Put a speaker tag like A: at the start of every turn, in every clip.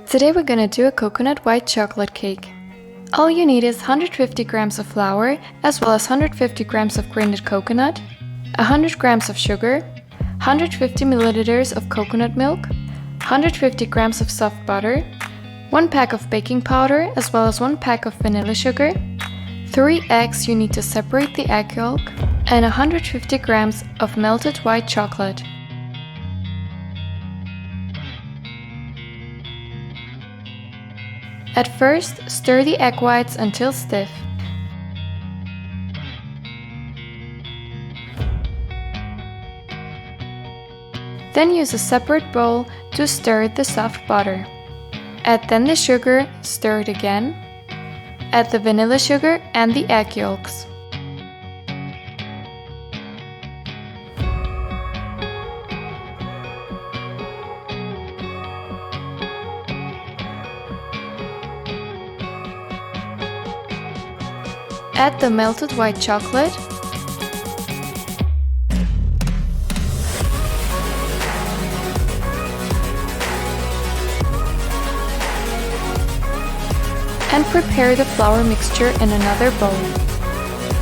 A: Today we're gonna do a coconut white chocolate cake. All you need is 150 grams of flour, as well as 150 grams of grated coconut, 100 grams of sugar, 150 milliliters of coconut milk, 150 grams of soft butter, 1 pack of baking powder, as well as 1 pack of vanilla sugar, 3 eggs you need to separate the egg yolk, and 150 grams of melted white chocolate. At first, stir the egg whites until stiff. Then use a separate bowl to stir the soft butter. Add then the sugar, stir it again. Add the vanilla sugar and the egg yolks. Add the melted white chocolate, and prepare the flour mixture in another bowl.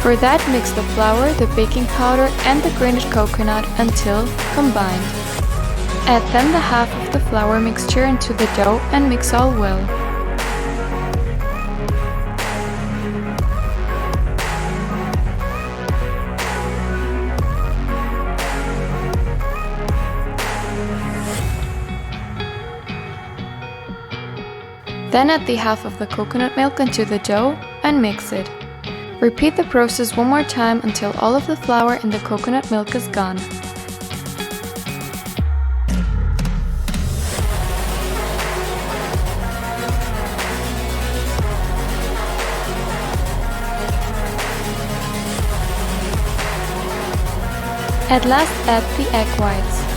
A: For that, mix the flour, the baking powder and the grated coconut until combined. Add then the half of the flour mixture into the dough and mix all well. Then add the half of the coconut milk into the dough and mix it. Repeat the process one more time until all of the flour in the coconut milk is gone. At last, add the egg whites.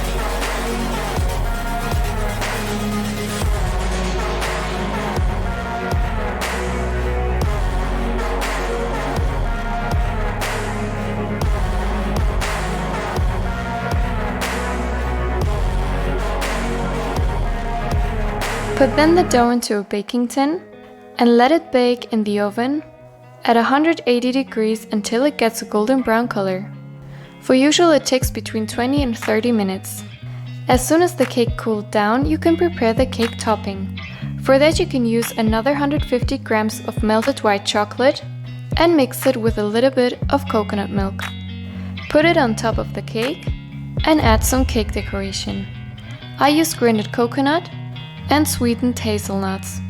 A: Put then the dough into a baking tin and let it bake in the oven at 180 degrees until it gets a golden brown color. For usual, it takes between 20 and 30 minutes. As soon as the cake cooled down, you can prepare the cake topping. For that, you can use another 150 grams of melted white chocolate and mix it with a little bit of coconut milk. Put it on top of the cake and add some cake decoration. I use grated coconut and sweetened hazelnuts.